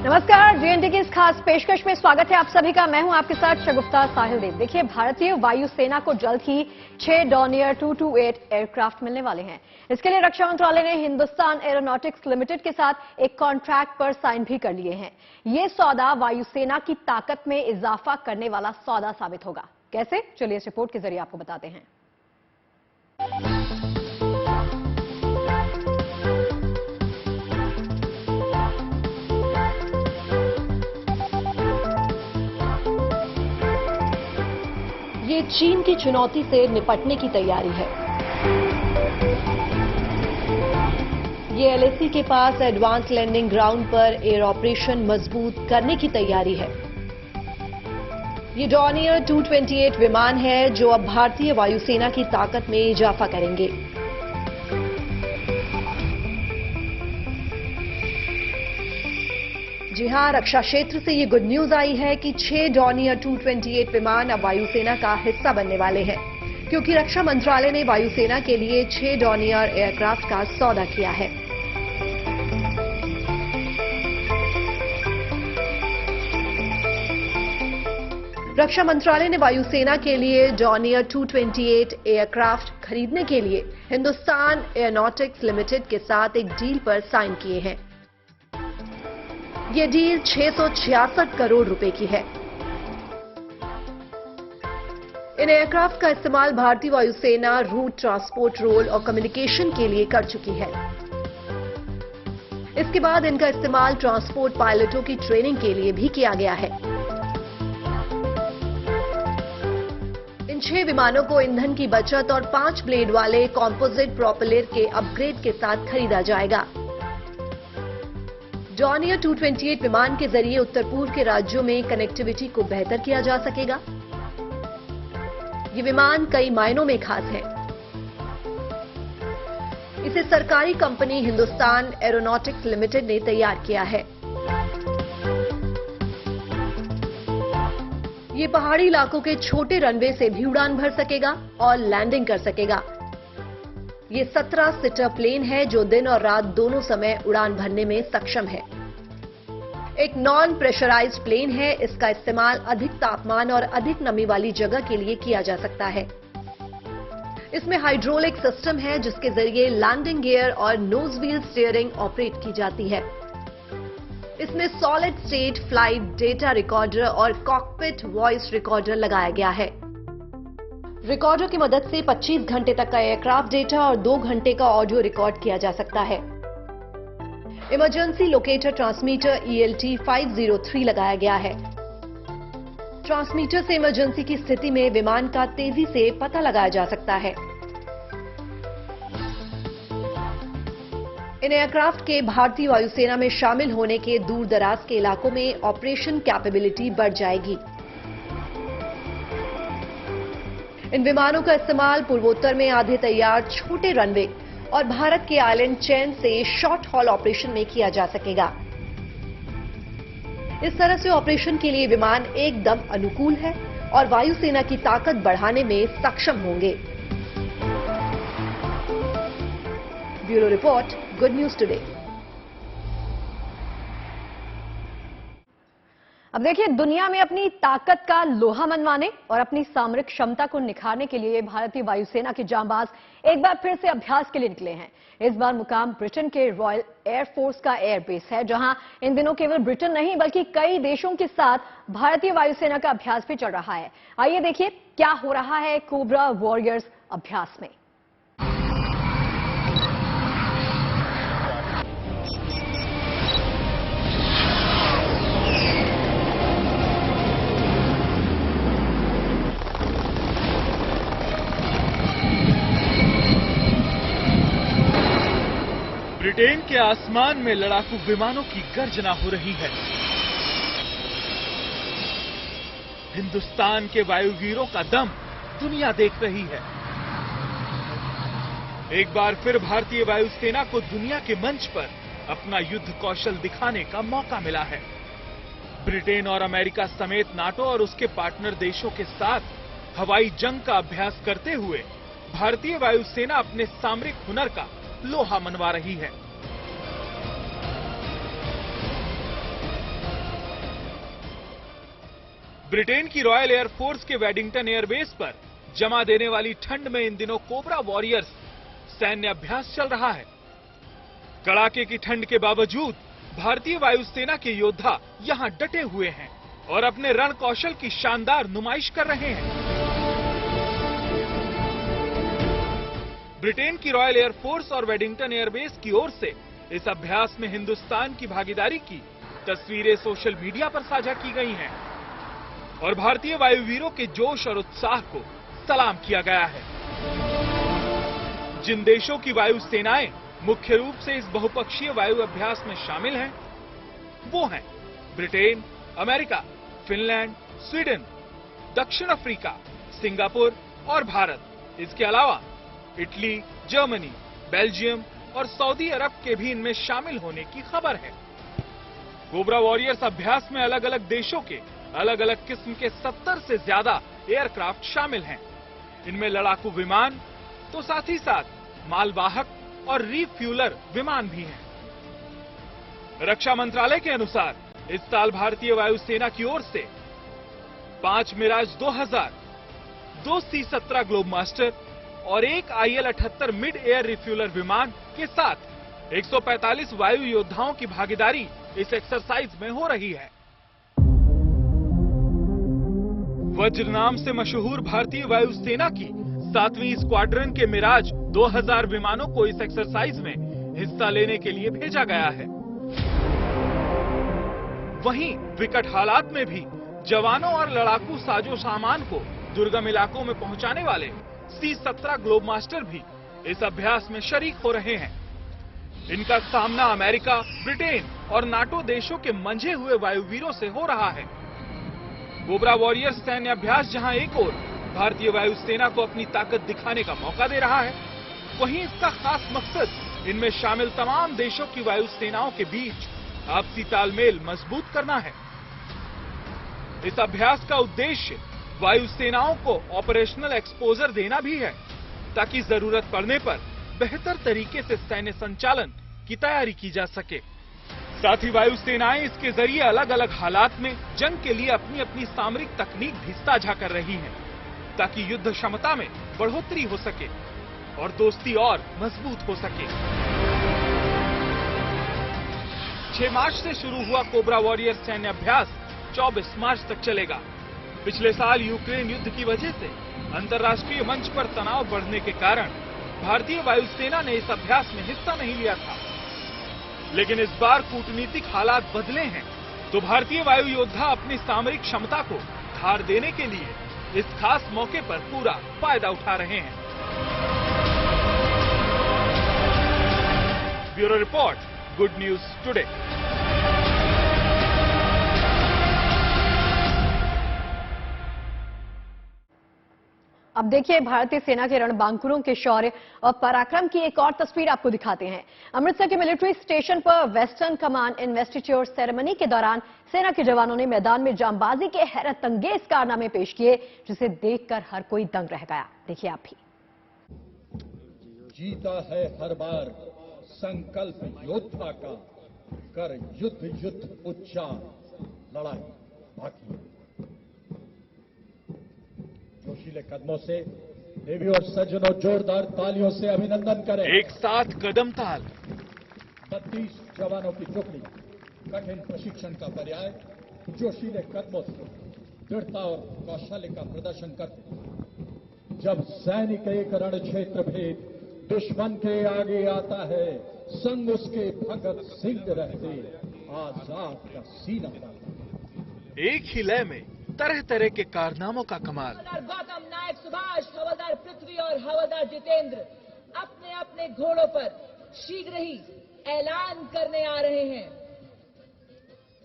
नमस्कार, जीएनटी की इस खास पेशकश में स्वागत है आप सभी का। मैं हूं आपके साथ शगुफ्ता साहिल देव। देखिए, भारतीय वायुसेना को जल्द ही 6 डॉर्नियर 228 एयरक्राफ्ट मिलने वाले हैं। इसके लिए रक्षा मंत्रालय ने हिंदुस्तान एरोनॉटिक्स लिमिटेड के साथ एक कॉन्ट्रैक्ट पर साइन भी कर लिए हैं। ये सौदा वायुसेना की ताकत में इजाफा करने वाला सौदा साबित होगा। कैसे, चलिए इस रिपोर्ट के जरिए आपको बताते हैं। ये चीन की चुनौती से निपटने की तैयारी है। ये एलएसी के पास एडवांस लैंडिंग ग्राउंड पर एयर ऑपरेशन मजबूत करने की तैयारी है। ये डॉर्नियर 228 विमान है जो अब भारतीय वायुसेना की ताकत में इजाफा करेंगे। जी हां, रक्षा क्षेत्र से ये गुड न्यूज आई है कि 6 डॉर्नियर 228 विमान अब वायुसेना का हिस्सा बनने वाले हैं, क्योंकि रक्षा मंत्रालय ने वायुसेना के लिए 6 डॉर्नियर एयरक्राफ्ट का सौदा किया है। रक्षा मंत्रालय ने वायुसेना के लिए डॉर्नियर 228 एयरक्राफ्ट खरीदने के लिए हिंदुस्तान एरोनॉटिक्स लिमिटेड के साथ एक डील पर साइन किए हैं। ये डील 666 करोड़ रुपए की है। इन एयरक्राफ्ट का इस्तेमाल भारतीय वायुसेना रूट ट्रांसपोर्ट रोल और कम्युनिकेशन के लिए कर चुकी है। इसके बाद इनका इस्तेमाल ट्रांसपोर्ट पायलटों की ट्रेनिंग के लिए भी किया गया है। इन 6 विमानों को ईंधन की बचत और 5 ब्लेड वाले कॉम्पोजिट प्रोपेलर के अपग्रेड के साथ खरीदा जाएगा। डॉर्नियर 228 विमान के जरिए उत्तर पूर्व के राज्यों में कनेक्टिविटी को बेहतर किया जा सकेगा। ये विमान कई मायनों में खास है। इसे सरकारी कंपनी हिंदुस्तान एरोनॉटिक्स लिमिटेड ने तैयार किया है। ये पहाड़ी इलाकों के छोटे रनवे से भी उड़ान भर सकेगा और लैंडिंग कर सकेगा। ये 17 सीटर प्लेन है जो दिन और रात दोनों समय उड़ान भरने में सक्षम है। एक नॉन प्रेशराइज्ड प्लेन है। इसका इस्तेमाल अधिक तापमान और अधिक नमी वाली जगह के लिए किया जा सकता है। इसमें हाइड्रोलिक सिस्टम है जिसके जरिए लैंडिंग गियर और नोज व्हील स्टीयरिंग ऑपरेट की जाती है। इसमें solid state flight data recorder और कॉकपिट वॉइस रिकॉर्डर लगाया गया है। रिकॉर्डर की मदद से 25 घंटे तक का एयरक्राफ्ट डेटा और 2 घंटे का ऑडियो रिकॉर्ड किया जा सकता है। इमरजेंसी लोकेटर ट्रांसमीटर ELT 503 लगाया गया है। ट्रांसमीटर से इमरजेंसी की स्थिति में विमान का तेजी से पता लगाया जा सकता है। इन एयरक्राफ्ट के भारतीय वायुसेना में शामिल होने के दूर दराज के इलाकों में ऑपरेशन कैपेबिलिटी बढ़ जाएगी। इन विमानों का इस्तेमाल पूर्वोत्तर में आधे तैयार छोटे रनवे और भारत के आइलैंड चेन से शॉर्ट हॉल ऑपरेशन में किया जा सकेगा। इस तरह से ऑपरेशन के लिए विमान एकदम अनुकूल है और वायुसेना की ताकत बढ़ाने में सक्षम होंगे। Bureau report, good news today. अब देखिए, दुनिया में अपनी ताकत का लोहा मनवाने और अपनी सामरिक क्षमता को निखारने के लिए भारतीय वायुसेना के जांबाज एक बार फिर से अभ्यास के लिए निकले हैं। इस बार मुकाम ब्रिटेन के रॉयल एयरफोर्स का एयरबेस है, जहां इन दिनों केवल ब्रिटेन नहीं बल्कि कई देशों के साथ भारतीय वायुसेना का अभ्यास भी चल रहा है। आइए देखिए क्या हो रहा है कोबरा वॉरियर्स अभ्यास में। ब्रिटेन के आसमान में लड़ाकू विमानों की गर्जना हो रही है। हिंदुस्तान के वायुवीरों का दम दुनिया देख रही है। एक बार फिर भारतीय वायुसेना को दुनिया के मंच पर अपना युद्ध कौशल दिखाने का मौका मिला है। ब्रिटेन और अमेरिका समेत नाटो और उसके पार्टनर देशों के साथ हवाई जंग का अभ्यास करते हुए भारतीय वायुसेना अपने सामरिक हुनर का लोहा मनवा रही है। ब्रिटेन की रॉयल एयरफोर्स के वेडिंगटन एयरबेस पर जमा देने वाली ठंड में इन दिनों कोबरा वॉरियर्स सैन्य अभ्यास चल रहा है। कड़ाके की ठंड के बावजूद भारतीय वायुसेना के योद्धा यहां डटे हुए हैं और अपने रण कौशल की शानदार नुमाइश कर रहे हैं। ब्रिटेन की रॉयल एयरफोर्स और वेडिंगटन एयरबेस की ओर से इस अभ्यास में हिंदुस्तान की भागीदारी की तस्वीरें सोशल मीडिया पर साझा की गई हैं और भारतीय वायुवीरों के जोश और उत्साह को सलाम किया गया है। जिन देशों की वायु सेनाएं मुख्य रूप से इस बहुपक्षीय वायु अभ्यास में शामिल हैं, वो हैं ब्रिटेन, अमेरिका, फिनलैंड, स्वीडन, दक्षिण अफ्रीका, सिंगापुर और भारत। इसके अलावा इटली, जर्मनी, बेल्जियम और सऊदी अरब के भी इनमें शामिल होने की खबर है। कोबरा वॉरियर्स अभ्यास में अलग अलग देशों के अलग अलग किस्म के 70 से ज्यादा एयरक्राफ्ट शामिल हैं। इनमें लड़ाकू विमान तो साथ ही साथ मालवाहक और रिफ्यूलर विमान भी हैं। रक्षा मंत्रालय के अनुसार इस साल भारतीय वायुसेना की ओर से 5 मिराज 2000, 2 C-17 ग्लोब मास्टर और 1 IL-78 मिड एयर रिफ्यूलर विमान के साथ 145 वायु योद्धाओं की भागीदारी इस एक्सरसाइज में हो रही है। वज्र नाम से मशहूर भारतीय वायुसेना की 7वीं स्क्वाड्रन के मिराज 2000 विमानों को इस एक्सरसाइज में हिस्सा लेने के लिए भेजा गया है। वहीं विकट हालात में भी जवानों और लड़ाकू साजो सामान को दुर्गम इलाकों में पहुंचाने वाले C-17 ग्लोब मास्टर भी इस अभ्यास में शरीक हो रहे हैं। इनका सामना अमेरिका, ब्रिटेन और नाटो देशों के मंझे हुए वायुवीरों से हो रहा है। कोबरा वॉरियर्स सैन्य अभ्यास जहां एक ओर भारतीय वायुसेना को अपनी ताकत दिखाने का मौका दे रहा है, वहीं इसका खास मकसद इनमें शामिल तमाम देशों की वायुसेनाओं के बीच आपसी तालमेल मजबूत करना है। इस अभ्यास का उद्देश्य वायुसेनाओं को ऑपरेशनल एक्सपोजर देना भी है, ताकि जरूरत पड़ने पर बेहतर तरीके से सैन्य संचालन की तैयारी की जा सके। साथ ही वायुसेनाएं इसके जरिए अलग अलग हालात में जंग के लिए अपनी अपनी सामरिक तकनीक भी साझा कर रही हैं, ताकि युद्ध क्षमता में बढ़ोतरी हो सके और दोस्ती और मजबूत हो सके। 6 मार्च से शुरू हुआ कोबरा वॉरियर सैन्य अभ्यास 24 मार्च तक चलेगा। पिछले साल यूक्रेन युद्ध की वजह से अंतर्राष्ट्रीय मंच पर तनाव बढ़ने के कारण भारतीय वायुसेना ने इस अभ्यास में हिस्सा नहीं लिया था, लेकिन इस बार कूटनीतिक हालात बदले हैं, तो भारतीय वायु योद्धा अपनी सामरिक क्षमता को धार देने के लिए इस खास मौके पर पूरा फायदा उठा रहे हैं। Bureau report, good news today. अब देखिए भारतीय सेना के रणबांकुरों के शौर्य और पराक्रम की एक और तस्वीर आपको दिखाते हैं। अमृतसर के मिलिट्री स्टेशन पर वेस्टर्न कमांड इन्वेस्टिट्यूर सेरेमनी के दौरान सेना के जवानों ने मैदान में जांबाजी के हैरतअंगेज कारनामे पेश किए, जिसे देखकर हर कोई दंग रह गया। देखिए आप भी। जीता है हर बार संकल्प योद्धा का, कर युद्ध युद्ध उच्चार, लड़ाई बाकी। जोशीले कदमों से देवी और सज्जनों जोरदार तालियों से अभिनंदन करें। एक साथ कदम ताल। 32 जवानों की टुकड़ी कठिन प्रशिक्षण का पर्याय जोशीले कदमों से दृढ़ता और कौशल्य का प्रदर्शन करते। जब सैनिक एक रण क्षेत्र भेद दुश्मन के आगे आता है, संग उसके भगत सिंह रहते, आजाद का सीना पाता। एक ही लय में तरह तरह के कारनामों का कमाल। हवलदार गौतम, नायक सुभाष, हवलदार पृथ्वी और हवलदार जितेंद्र अपने अपने घोड़ों पर शीघ्र ही ऐलान करने आ रहे हैं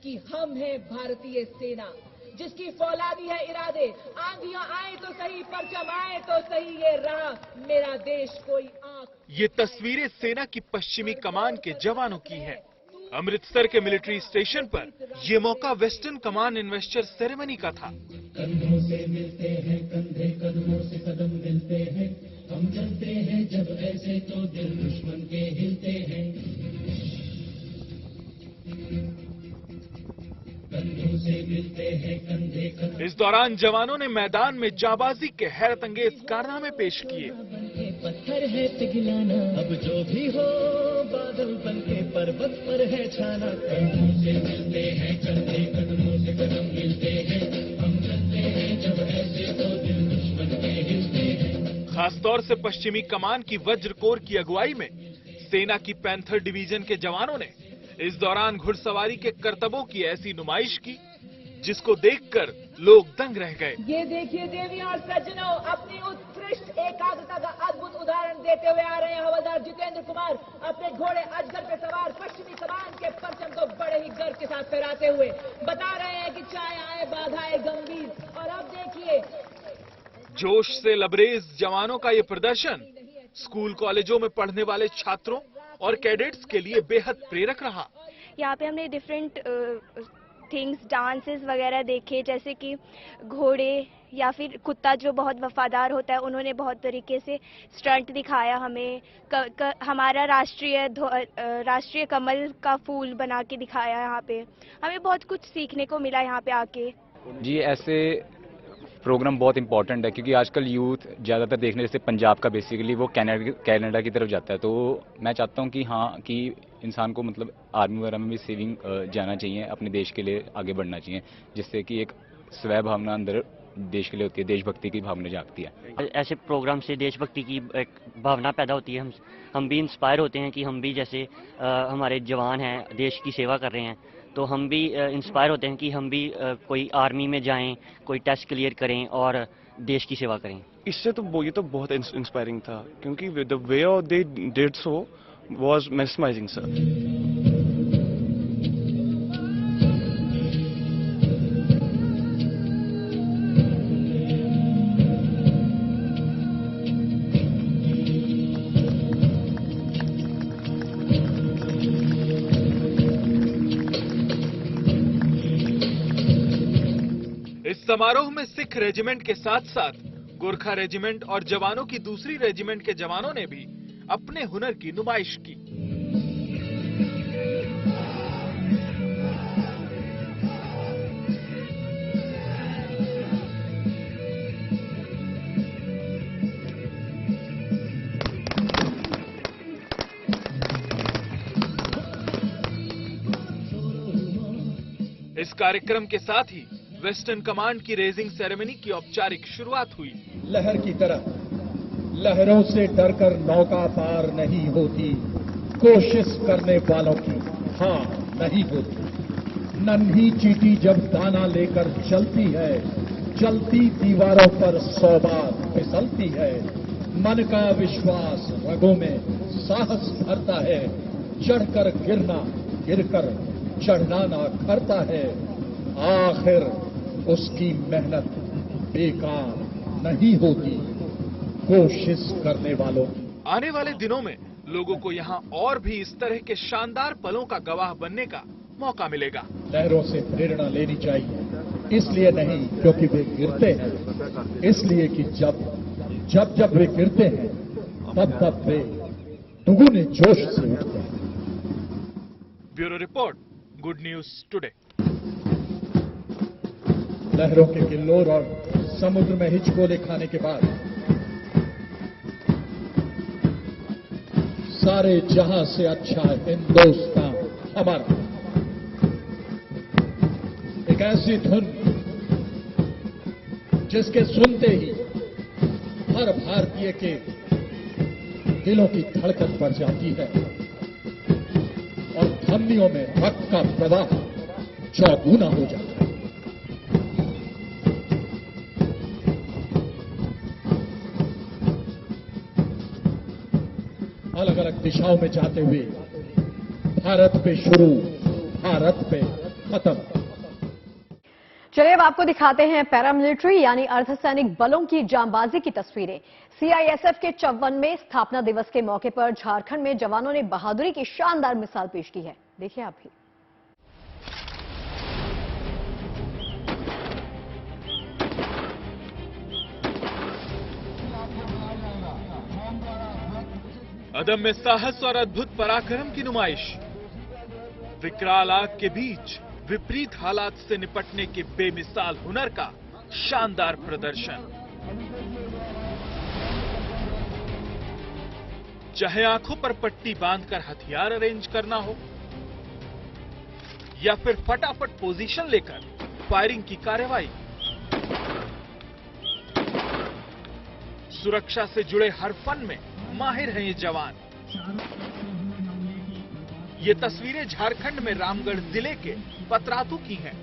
कि हम हैं भारतीय सेना, जिसकी फौलादी है इरादे। आंधियां आए तो सही, परचम आए तो सही, ये रहा मेरा देश कोई आंख। ये तस्वीरें सेना की पश्चिमी कमान के जवानों की हैं। अमृतसर के मिलिट्री स्टेशन पर ये मौका वेस्टर्न कमांड इन्वेस्टर सेरेमनी का था। कंधों से मिलते हैं कंधे, कदमों से कदम मिलते हैं, हम चलते हैं जब ऐसे तो दिल दुश्मन के हिलते हैं। कंधों से मिलते हैं कंधे कदम। इस दौरान जवानों ने मैदान में जाबाजी के हैरत अंगेज कारनामे पेश किए। बनके पत्थर है पिघलाना, अब जो भी हो बादल बनके पर्वत पर है छाना। कदमों से मिलते हैं कंधे, कदमों से कदम मिलते हैं, हम चलते हैं जब ऐसे तो दिल दुश्मन के हिलते हैं। खासतौर से पश्चिमी कमान की वज्र कोर की अगुवाई में सेना की पैंथर डिवीजन के जवानों ने इस दौरान घुड़सवारी के करतबों की ऐसी नुमाइश की जिसको देखकर लोग दंग रह गए। ये देखिए देवी और सज्जनों, अपनी उत्कृष्ट एकाग्रता का अद्भुत उदाहरण देते हुए आ रहे हैं हवलदार जितेंद्र कुमार, अपने घोड़े अजगर पे सवार पश्चिमी कमान के परचम को बड़े ही गर्व के साथ फहराते हुए बता रहे हैं कि चाहे आए बाधाएं गंभीर। और अब देखिए जोश से लबरेज जवानों का ये प्रदर्शन स्कूल कॉलेजों में पढ़ने वाले छात्रों और कैडेट्स के लिए बेहद प्रेरक रहा। यहाँ पे हमने डिफरेंट थिंग्स, डांसेस वगैरह देखे, जैसे कि घोड़े या फिर कुत्ता जो बहुत वफादार होता है, उन्होंने बहुत तरीके से स्टंट दिखाया हमें। हमारा राष्ट्रीय कमल का फूल बना के दिखाया। यहाँ पे हमें बहुत कुछ सीखने को मिला यहाँ पे आके। जी, ऐसे प्रोग्राम बहुत इंपॉर्टेंट है क्योंकि आजकल यूथ ज़्यादातर देखने, जैसे पंजाब का बेसिकली वो कनाडा की तरफ जाता है, तो मैं चाहता हूँ कि हाँ कि इंसान को मतलब आर्मी वगैरह में भी सेविंग जाना चाहिए, अपने देश के लिए आगे बढ़ना चाहिए, जिससे कि एक स्वय भावना अंदर देश के लिए होती है, देशभक्ति की भावना जागती है। ऐसे प्रोग्राम से देशभक्ति की एक भावना पैदा होती है। हम भी इंस्पायर होते हैं कि हम भी जैसे हमारे जवान हैं देश की सेवा कर रहे हैं, तो हम भी इंस्पायर होते हैं कि हम भी कोई आर्मी में जाएं, कोई टेस्ट क्लियर करें और देश की सेवा करें। इससे तो ये तो बहुत इंस्पायरिंग था क्योंकि the way they did so was mesmerising sir. इस समारोह में सिख रेजिमेंट के साथ साथ गोरखा रेजिमेंट और जवानों की दूसरी रेजिमेंट के जवानों ने भी अपने हुनर की नुमाइश की। इस कार्यक्रम के साथ ही वेस्टर्न कमांड की रेजिंग सेरेमनी की औपचारिक शुरुआत हुई। लहर की तरह लहरों से डरकर नौका पार नहीं होती, कोशिश करने वालों की हार नहीं होती। नन्ही चींटी जब दाना लेकर चलती है, चलती दीवारों पर 100 बार फिसलती है। मन का विश्वास रगों में साहस भरता है, चढ़कर गिरना, गिरकर चढ़ना ना करता है। आखिर उसकी मेहनत बेकार नहीं होती, कोशिश करने वालों की। आने वाले दिनों में लोगों को यहाँ और भी इस तरह के शानदार पलों का गवाह बनने का मौका मिलेगा। लहरों से प्रेरणा लेनी चाहिए, इसलिए नहीं क्योंकि वे गिरते हैं, इसलिए कि जब वे गिरते हैं तब वे दुगुने जोश से उठते हैं। Bureau report, good news today. लहरों के किल्लोर और समुद्र में हिचकोले खाने के बाद सारे जहां से अच्छा हिंदुस्तान हमारा। एक ऐसी धुन जिसके सुनते ही हर भारतीय के दिलों की धड़कन बढ़ जाती है और धमनियों में रक्त का प्रवाह चौगुना हो जाता है। अलग अलग दिशाओं में जाते हुए भारत पे शुरू, भारत पे खत्म। चलिए अब आपको दिखाते हैं पैरामिलिट्री यानी अर्धसैनिक बलों की जांबाजी की तस्वीरें। सीआईएसएफ के 54वें स्थापना दिवस के मौके पर झारखंड में जवानों ने बहादुरी की शानदार मिसाल पेश की है। देखिए आप भी। अदम्य साहस और अद्भुत पराक्रम की नुमाइश। विकराल आग के बीच विपरीत हालात से निपटने के बेमिसाल हुनर का शानदार प्रदर्शन। चाहे आंखों पर पट्टी बांधकर हथियार अरेंज करना हो या फिर फटाफट पोजीशन लेकर फायरिंग की कार्रवाई, सुरक्षा से जुड़े हर फन में माहिर हैं ये जवान। ये तस्वीरें झारखंड में रामगढ़ जिले के पतरातू की हैं।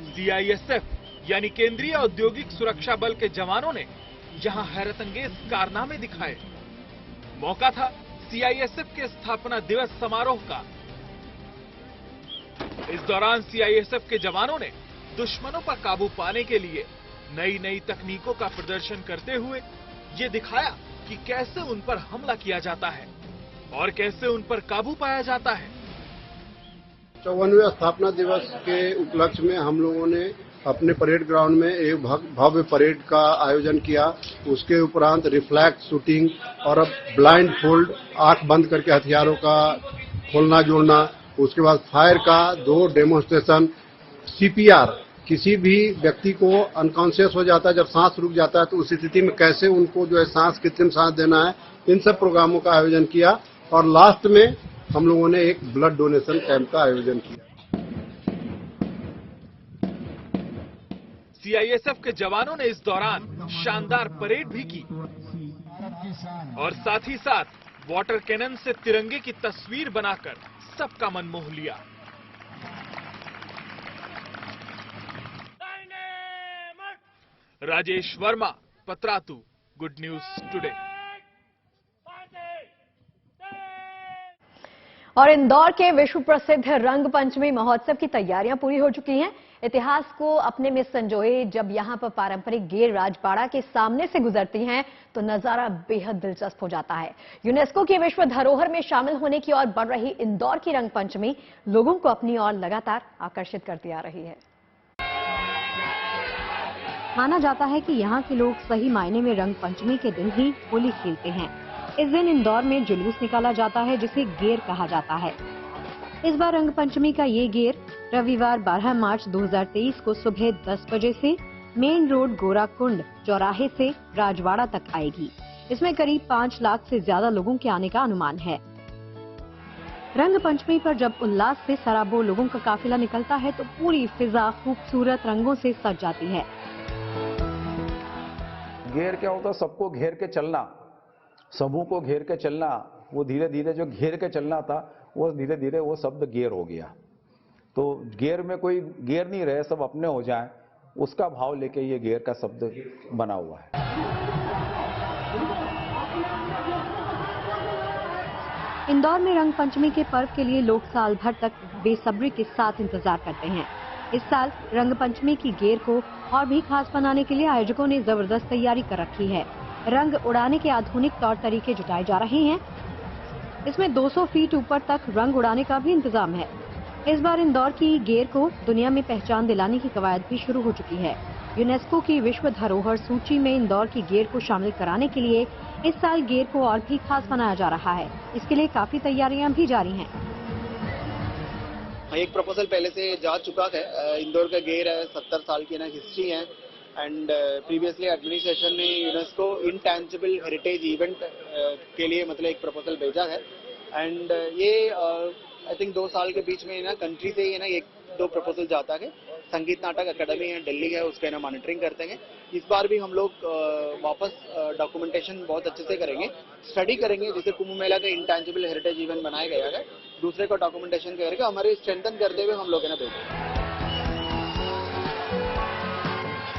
सीआईएसएफ यानी केंद्रीय औद्योगिक सुरक्षा बल के जवानों ने जहां हैरतअंगेज कारनामे दिखाए। मौका था सीआईएसएफ के स्थापना दिवस समारोह का। इस दौरान सीआईएसएफ के जवानों ने दुश्मनों पर काबू पाने के लिए नई नई तकनीकों का प्रदर्शन करते हुए ये दिखाया कि कैसे उन पर हमला किया जाता है और कैसे उन पर काबू पाया जाता है। 54वें स्थापना दिवस के उपलक्ष्य में हम लोगों ने अपने परेड ग्राउंड में एक भव्य परेड का आयोजन किया। उसके उपरांत रिफ्लेक्स शूटिंग और अब ब्लाइंड फोल्ड, आंख बंद करके हथियारों का खोलना जोड़ना, उसके बाद फायर का 2 डेमोन्स्ट्रेशन, सीपीआर, किसी भी व्यक्ति को अनकॉन्शियस हो जाता है, जब सांस रुक जाता है तो उस स्थिति में कैसे उनको जो है सांस, कृत्रिम सांस देना है, इन सब प्रोग्रामों का आयोजन किया। और लास्ट में हम लोगों ने एक ब्लड डोनेशन कैंप का आयोजन किया। सीआईएसएफ के जवानों ने इस दौरान शानदार परेड भी की और साथ ही साथ वाटर कैनन से तिरंगे की तस्वीर बनाकर सबका मन मोह लिया। Rajesh Verma, Patratu, good news today. और इंदौर के विश्व प्रसिद्ध रंग पंचमी महोत्सव की तैयारियां पूरी हो चुकी हैं। इतिहास को अपने में संजोए जब यहां पर पारंपरिक गेर राजबाड़ा के सामने से गुजरती हैं तो नजारा बेहद दिलचस्प हो जाता है। यूनेस्को की विश्व धरोहर में शामिल होने की ओर बढ़ रही इंदौर की रंग पंचमी लोगों को अपनी ओर लगातार आकर्षित करती आ रही है। माना जाता है कि यहाँ के लोग सही मायने में रंग पंचमी के दिन ही होली खेलते हैं। इस दिन इंदौर में जुलूस निकाला जाता है जिसे गेर कहा जाता है। इस बार रंग पंचमी का ये गेर रविवार 12 मार्च 2023 को सुबह 10 बजे से मेन रोड गोराकुंड चौराहे से राजवाड़ा तक आएगी। इसमें करीब 5 लाख से ज्यादा लोगों के आने का अनुमान है। रंग पंचमी पर जब उल्लास से सराबोर लोगों का काफिला निकलता है तो पूरी फिजा खूबसूरत रंगों से सज जाती है। घेर क्या होता है? सबको घेर के चलना, समूह को घेर के चलना। वो धीरे धीरे जो घेर के चलना था वो धीरे धीरे वो शब्द गेर हो गया। तो गेर में कोई गेर नहीं रहे, सब अपने हो जाएं, उसका भाव लेके ये गेर का शब्द बना हुआ है। इंदौर में रंग पंचमी के पर्व के लिए लोग साल भर तक बेसब्री के साथ इंतजार करते हैं। इस साल रंग पंचमी की गेर को और भी खास बनाने के लिए आयोजकों ने जबरदस्त तैयारी कर रखी है। रंग उड़ाने के आधुनिक तौर तरीके जुटाए जा रहे हैं। इसमें 200 फीट ऊपर तक रंग उड़ाने का भी इंतजाम है। इस बार इंदौर की गेर को दुनिया में पहचान दिलाने की कवायद भी शुरू हो चुकी है। यूनेस्को की विश्व धरोहर सूची में इंदौर की गेर को शामिल कराने के लिए इस साल गेर को और भी खास बनाया जा रहा है। इसके लिए काफी तैयारियां भी जारी हैं। एक प्रपोजल पहले से जा चुका है। इंदौर का गेर है, 70 साल की ना हिस्ट्री है एंड प्रीवियसली एडमिनिस्ट्रेशन ने यूनेस्को इंटैंजिबल हेरिटेज इवेंट के लिए मतलब एक प्रपोजल भेजा है एंड ये आई थिंक 2 साल के बीच में ना कंट्री से ही ना 1-2 प्रपोजल जाता है। संगीत नाटक अकेडमी है दिल्ली है, उसके ना मॉनिटरिंग करते हैं। इस बार भी हम लोग वापस डॉक्यूमेंटेशन बहुत अच्छे से करेंगे, स्टडी करेंगे, जैसे कुंभ मेला का इंटैंजिबल हेरिटेज इवेंट बनाया गया है, दूसरे को डॉक्यूमेंटेशन करके हमारे स्ट्रेंथन करते हुए हम लोग ना भेजेंगे।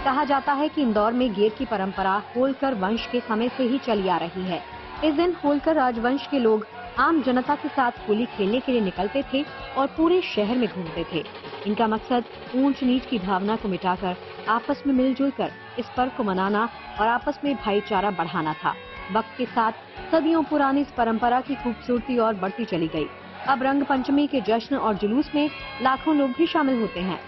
कहा जाता है कि इंदौर में गेर की परंपरा होलकर वंश के समय से ही चली आ रही है। इस दिन होलकर राजवंश के लोग आम जनता के साथ होली खेलने के लिए निकलते थे और पूरे शहर में घूमते थे। इनका मकसद ऊंच नीच की भावना को मिटाकर आपस में मिलजुल कर इस पर्व को मनाना और आपस में भाईचारा बढ़ाना था। वक्त के साथ सदियों पुरानी इस परंपरा की खूबसूरती और बढ़ती चली गई। अब रंग पंचमी के जश्न और जुलूस में लाखों लोग भी शामिल होते हैं।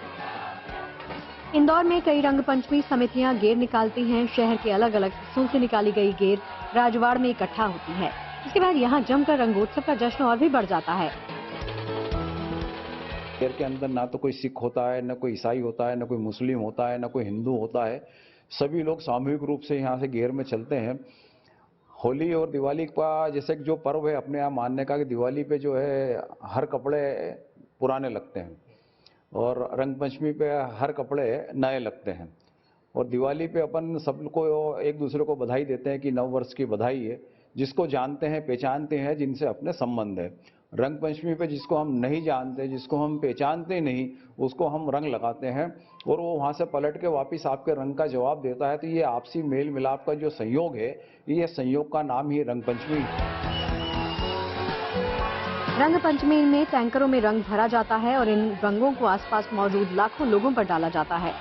इंदौर में कई रंग पंचमी समितियां गेर निकालती हैं। शहर के अलग अलग हिस्सों से निकाली गई गेर राजवाड़ में इकट्ठा होती है। इसके बाद यहां जमकर रंगोत्सव का जश्न और भी बढ़ जाता है। शहर के अंदर ना तो कोई सिख होता है, ना कोई ईसाई होता है, ना कोई मुस्लिम होता है, ना कोई हिंदू होता है। सभी लोग सामूहिक रूप से यहाँ से घेर में चलते हैं। होली और दिवाली का जैसे कि जो पर्व है अपने यहाँ मानने का कि दिवाली पे जो है हर कपड़े पुराने लगते हैं और रंग पंचमी पे हर कपड़े नए लगते हैं और दिवाली पे अपन सबको एक दूसरे को बधाई देते हैं कि नव वर्ष की बधाई है, जिसको जानते हैं पहचानते हैं, जिनसे अपने संबंध है। रंग पंचमी पे जिसको हम नहीं जानते, जिसको हम पहचानते नहीं, उसको हम रंग लगाते हैं और वो वहाँ से पलट के वापस आपके रंग का जवाब देता है। तो ये आपसी मेल मिलाप का जो संयोग है, ये संयोग का नाम ही रंग पंचमी है। रंग पंचमी में टैंकरों में रंग भरा जाता है और इन रंगों को आसपास मौजूद लाखों लोगों पर डाला जाता है।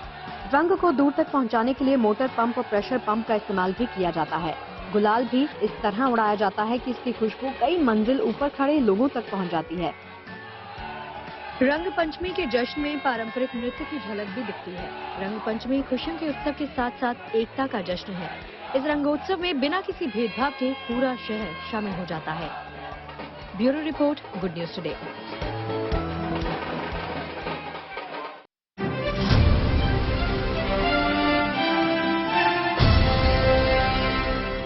रंग को दूर तक पहुंचाने के लिए मोटर पंप और प्रेशर पंप का इस्तेमाल भी किया जाता है। गुलाल भी इस तरह उड़ाया जाता है कि इसकी खुशबू कई मंजिल ऊपर खड़े लोगों तक पहुंच जाती है। रंग पंचमी के जश्न में पारंपरिक नृत्य की झलक भी दिखती है। रंग पंचमी खुशियों के उत्सव के साथ साथ एकता का जश्न है। इस रंगोत्सव में बिना किसी भेदभाव के पूरा शहर शामिल हो जाता है। Bureau report, good news today.